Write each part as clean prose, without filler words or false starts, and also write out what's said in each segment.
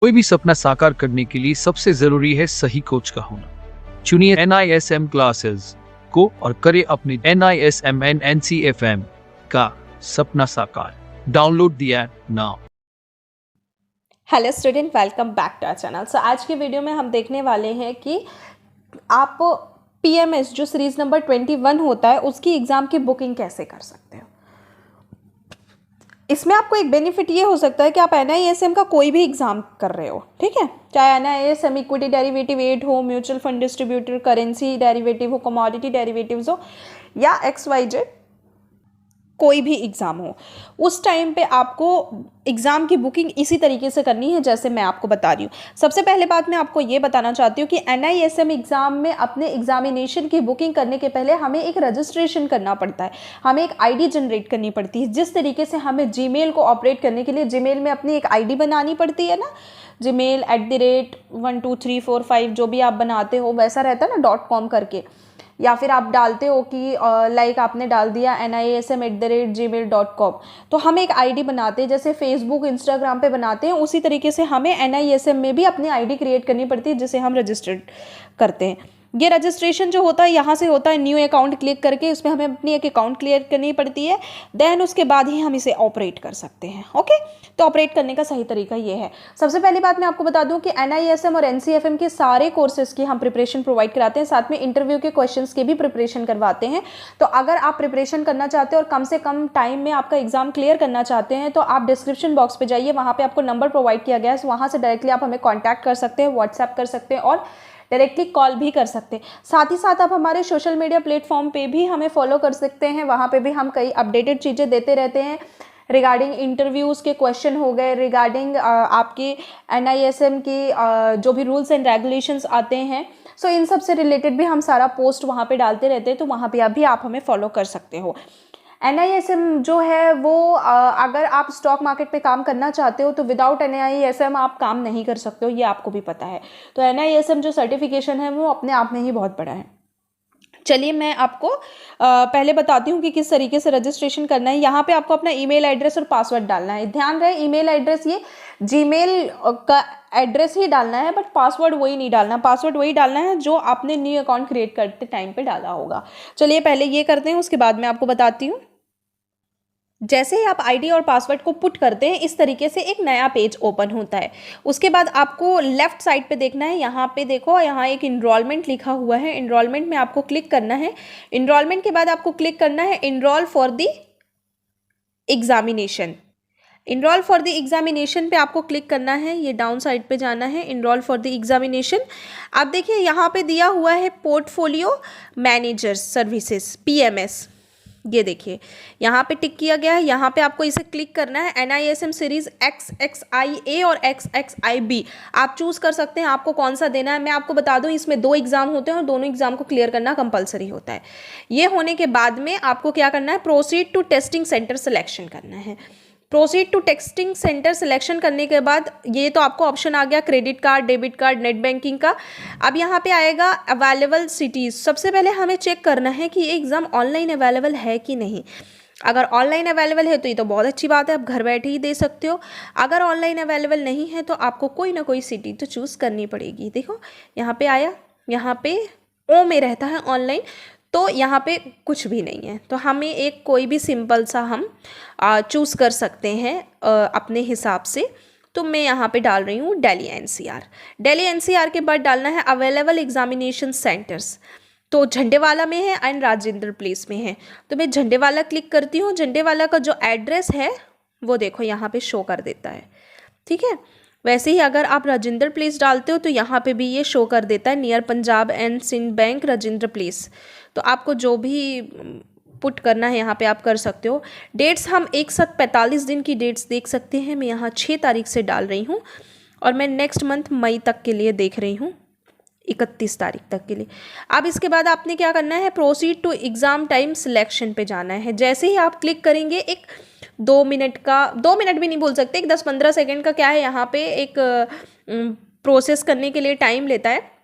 कोई भी सपना साकार करने के लिए सबसे जरूरी है सही कोच का होना। चुनिए NISM क्लासेस को और करें अपने NISM and NCFM का सपना साकार। Download the app now. Hello student, welcome back to our channel. So आज के वीडियो में हम देखने वाले हैं कि आप PMS जो सीरीज नंबर 21 होता है उसकी एग्ज़ाम की बुकिंग कैसे कर सकते हो। इसमें आपको एक बेनिफिट ये हो सकता है कि आप NISM का कोई भी एग्ज़ाम कर रहे हो, ठीक है, चाहे NISM इक्विटी डेरिवेटिव 8 हो, mutual fund distributor, currency derivative हो, कमोडिटी डेरिवेटिव्स हो या XYZ कोई भी एग्ज़ाम हो, उस टाइम पे आपको एग्ज़ाम की बुकिंग इसी तरीके से करनी है जैसे मैं आपको बता रही हूँ। सबसे पहले बात मैं आपको ये बताना चाहती हूँ कि NISM एग्ज़ाम में अपने एग्जामिनेशन की बुकिंग करने के पहले हमें एक रजिस्ट्रेशन करना पड़ता है, हमें एक आईडी जनरेट करनी पड़ती है। जिस तरीके से हमें जीमेल को ऑपरेट करने के लिए जीमेल में अपनी एक आईडी बनानी पड़ती है ना, जीमेल @12345 जो भी आप बनाते हो वैसा रहता है ना .com करके, या फिर आप डालते हो कि लाइक आपने डाल दिया NISM@gmail.com, तो हम एक आईडी बनाते हैं जैसे फेसबुक इंस्टाग्राम पे बनाते हैं, उसी तरीके से हमें NISM में भी अपनी आईडी क्रिएट करनी पड़ती है जिसे हम रजिस्टर्ड करते हैं। ये रजिस्ट्रेशन जो होता है यहाँ से होता है न्यू अकाउंट क्लिक करके, उसमें हमें अपनी एक अकाउंट क्लियर करनी पड़ती है, देन उसके बाद ही हम इसे ऑपरेट कर सकते हैं। ओके, तो ऑपरेट करने का सही तरीका ये है। सबसे पहली बात मैं आपको बता दूं कि NISM और NCFM के सारे कोर्सेज की हम प्रिपरेशन प्रोवाइड कराते हैं, साथ में इंटरव्यू के क्वेश्चंस की भी प्रिपरेशन करवाते हैं। तो अगर आप प्रिपरेशन करना चाहते हो और कम से कम टाइम में आपका एग्जाम क्लियर करना चाहते हैं तो आप डिस्क्रिप्शन बॉक्स पे जाइए, वहाँ पे आपको नंबर प्रोवाइड किया गया है, वहाँ से डायरेक्टली आप हमें कॉन्टैक्ट कर सकते हैं, व्हाट्सएप कर सकते हैं और डायरेक्टली कॉल भी कर सकते हैं। साथ ही साथ आप हमारे सोशल मीडिया प्लेटफॉर्म पे भी हमें फॉलो कर सकते हैं, वहाँ पे भी हम कई अपडेटेड चीज़ें देते रहते हैं रिगार्डिंग इंटरव्यूज़ के क्वेश्चन हो गए, रिगार्डिंग आपकी NISM की जो भी रूल्स एंड रेगुलेशंस आते हैं, सो इन सब से रिलेटेड भी हम सारा पोस्ट वहाँ पे डालते रहते हैं, तो वहाँ पे भी आप हमें फॉलो कर सकते हो। NISM जो है वो अगर आप स्टॉक मार्केट पे काम करना चाहते हो तो विदाउट NISM आप काम नहीं कर सकते हो, ये आपको भी पता है। तो NISM जो सर्टिफिकेशन है वो अपने आप में ही बहुत बड़ा है। चलिए मैं आपको पहले बताती हूँ कि किस तरीके से रजिस्ट्रेशन करना है। यहाँ पे आपको अपना ईमेल एड्रेस और पासवर्ड डालना है। ध्यान रहे ईमेल एड्रेस ये जीमेल का एड्रेस ही डालना है, बट पासवर्ड वही नहीं डालना। पासवर्ड वही डालना है जो आपने न्यू अकाउंट क्रिएट करते टाइम पे डाला होगा। चलिए पहले ये करते हैं, उसके बाद मैं आपको बताती हूँ। जैसे ही आप आईडी और पासवर्ड को पुट करते हैं इस तरीके से एक नया पेज ओपन होता है। उसके बाद आपको लेफ्ट साइड पे देखना है, यहाँ पे देखो, यहाँ एक इनरोलमेंट लिखा हुआ है, इनरोलमेंट में आपको क्लिक करना है। इनरोलमेंट के बाद आपको क्लिक करना है enroll for the examination. Enroll for the examination पे आपको क्लिक करना है, ये डाउन साइड पे जाना है, इनरोल फॉर द एग्जामिनेशन। आप देखिए यहाँ पे दिया हुआ है पोर्टफोलियो मैनेजर सर्विसेज PMS, ये देखिए यहाँ पे टिक किया गया है। यहाँ पे आपको इसे क्लिक करना है। NISM सीरीज XXIA और XXIB आप चूज कर सकते हैं आपको कौन सा देना है। मैं आपको बता दूं इसमें 2 एग्जाम होते हैं और दोनों एग्जाम को क्लियर करना कंपलसरी होता है। ये होने के बाद में आपको क्या करना है, proceed to testing centre selection करना है। Proceed to testing centre selection करने के बाद ये तो आपको ऑप्शन आ गया credit card, debit card, net banking का। अब यहाँ पे आएगा अवेलेबल सिटीज़। सबसे पहले हमें चेक करना है कि ये एग्ज़ाम ऑनलाइन अवेलेबल है कि नहीं। अगर ऑनलाइन अवेलेबल है तो ये तो बहुत अच्छी बात है, आप घर बैठे ही दे सकते हो। अगर ऑनलाइन अवेलेबल नहीं है तो आपको कोई ना कोई सिटी तो चूज़ करनी पड़ेगी। देखो यहाँ पे आया, यहाँ पे ओ में रहता है ऑनलाइन, तो यहाँ पे कुछ भी नहीं है, तो हमें एक कोई भी सिंपल सा हम चूज़ कर सकते हैं अपने हिसाब से। तो मैं यहाँ पे डाल रही हूँ दिल्ली NCR। दिल्ली NCR के बाद डालना है अवेलेबल एग्जामिनेशन सेंटर्स, तो झंडेवाला में है एंड राजेंद्र प्लेस में है, तो मैं झंडेवाला क्लिक करती हूँ। झंडेवाला का जो एड्रेस है वो देखो यहाँ पे शो कर देता है, ठीक है। वैसे ही अगर आप राजेंद्र प्लेस डालते हो तो यहाँ पे भी ये शो कर देता है near Punjab and Sind bank Rajendra place. तो आपको जो भी पुट करना है यहाँ पे आप कर सकते हो। डेट्स हम एक साथ 45 दिन की डेट्स देख सकते हैं। मैं यहाँ 6 तारीख से डाल रही हूँ और मैं नेक्स्ट मंथ मई तक के लिए देख रही हूँ, 31 तारीख तक के लिए। अब इसके बाद आपने क्या करना है, proceed to exam time selection पे जाना है। जैसे ही आप क्लिक करेंगे एक 2 मिनट का, 2 मिनट भी नहीं बोल सकते, एक 10-15 सेकेंड का क्या है यहाँ पे एक प्रोसेस करने के लिए टाइम लेता है।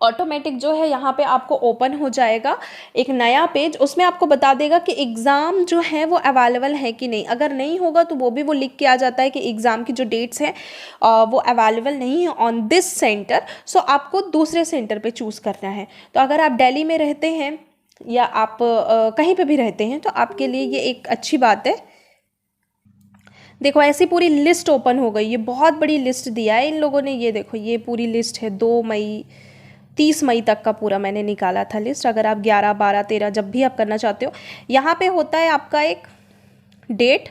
ऑटोमेटिक जो है यहाँ पे आपको ओपन हो जाएगा एक नया पेज, उसमें आपको बता देगा कि एग्ज़ाम जो है वो अवेलेबल है कि नहीं। अगर नहीं होगा तो वो भी वो लिख के आ जाता है कि एग्ज़ाम की जो डेट्स हैं वो अवेलेबल नहीं है ऑन दिस सेंटर, सो आपको दूसरे सेंटर पे चूज़ करना है। तो अगर आप दिल्ली में रहते हैं या आप कहीं पे भी रहते हैं तो आपके लिए ये एक अच्छी बात है। देखो ऐसी पूरी लिस्ट ओपन हो गई, ये बहुत बड़ी लिस्ट दिया है इन लोगों ने। ये देखो ये पूरी लिस्ट है 2 मई 30 मई तक का पूरा मैंने निकाला था लिस्ट। अगर आप 11, 12, 13 जब भी आप करना चाहते हो, यहाँ पे होता है आपका एक date,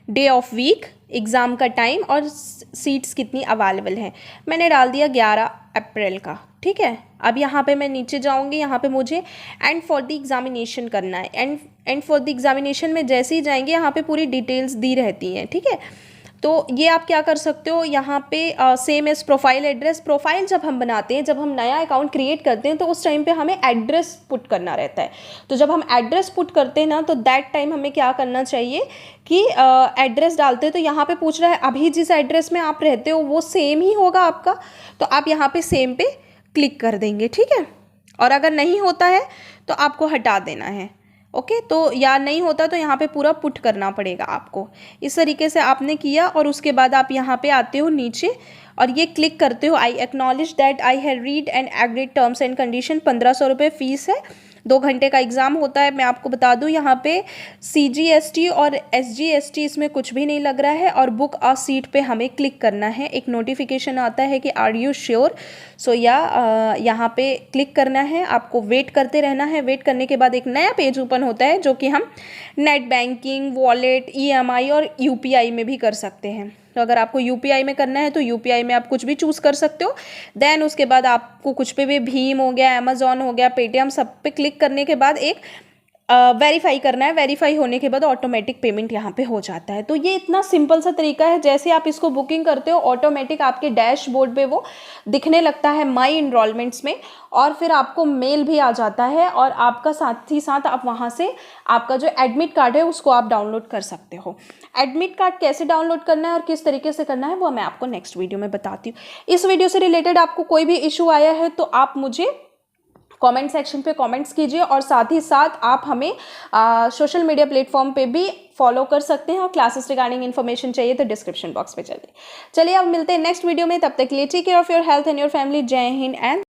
day of week, exam का टाइम और सीट्स कितनी अवेलेबल हैं। मैंने डाल दिया 11 अप्रैल का, ठीक है। अब यहाँ पे मैं नीचे जाऊँगी, यहाँ पे मुझे एंड फॉर द एग्ज़ामिनेशन करना है। एंड फॉर द एग्ज़ामिनेशन में जैसे ही जाएंगे यहाँ पे पूरी डिटेल्स दी रहती हैं, ठीक है। तो ये आप क्या कर सकते हो यहाँ पे same as profile address. Profile जब हम बनाते हैं, जब हम नया अकाउंट क्रिएट करते हैं तो उस टाइम पे हमें एड्रेस पुट करना रहता है। तो जब हम एड्रेस पुट करते हैं ना, तो दैट टाइम हमें क्या करना चाहिए कि एड्रेस डालते हैं तो यहाँ पे पूछ रहा है अभी जिस एड्रेस में आप रहते हो वो सेम ही होगा आपका, तो आप यहाँ पे सेम पे क्लिक कर देंगे, ठीक है। और अगर नहीं होता है तो आपको हटा देना है, ओके। तो या नहीं होता तो यहाँ पे पूरा पुट करना पड़ेगा आपको। इस तरीके से आपने किया और उसके बाद आप यहाँ पे आते हो नीचे और ये क्लिक करते हो I acknowledge that I have read and agreed terms and condition. 1500 रुपये फ़ीस है, 2 घंटे का एग्ज़ाम होता है। मैं आपको बता दूं यहाँ पे CGST और SGST इसमें कुछ भी नहीं लग रहा है। और बुक अ सीट पे हमें क्लिक करना है। एक नोटिफिकेशन आता है कि आर यू श्योर, सो यहाँ पे क्लिक करना है। आपको वेट करते रहना है। वेट करने के बाद एक नया पेज ओपन होता है जो कि हम नेट बैंकिंग, वॉलेट, EMI और UPI में भी कर सकते हैं। तो अगर आपको UPI में करना है तो UPI में आप कुछ भी चूज़ कर सकते हो। देन उसके बाद आपको कुछ पे भी, भीम हो गया, अमेजॉन हो गया, पेटीएम, सब पे क्लिक करने के बाद एक वेरीफाई करना है। वेरीफाई होने के बाद ऑटोमेटिक पेमेंट यहाँ पे हो जाता है। तो ये इतना सिंपल सा तरीका है। जैसे आप इसको बुकिंग करते हो ऑटोमेटिक आपके डैशबोर्ड पे वो दिखने लगता है माई इनरोलमेंट्स में, और फिर आपको मेल भी आ जाता है और आपका साथ ही साथ आप वहाँ से आपका जो एडमिट कार्ड है उसको आप डाउनलोड कर सकते हो। एडमिट कार्ड कैसे डाउनलोड करना है और किस तरीके से करना है वो मैं आपको नेक्स्ट वीडियो में बताती हूँ। इस वीडियो से रिलेटेड आपको कोई भी इशू आया है तो आप मुझे कमेंट सेक्शन पे कमेंट्स कीजिए और साथ ही साथ आप हमें सोशल मीडिया प्लेटफॉर्म पे भी फॉलो कर सकते हैं। और क्लासेस रिगार्डिंग इन्फॉर्मेशन चाहिए तो डिस्क्रिप्शन बॉक्स पे चलिए अब मिलते हैं नेक्स्ट वीडियो में। तब तक के लिए take care of your health and your family. Jai Hind and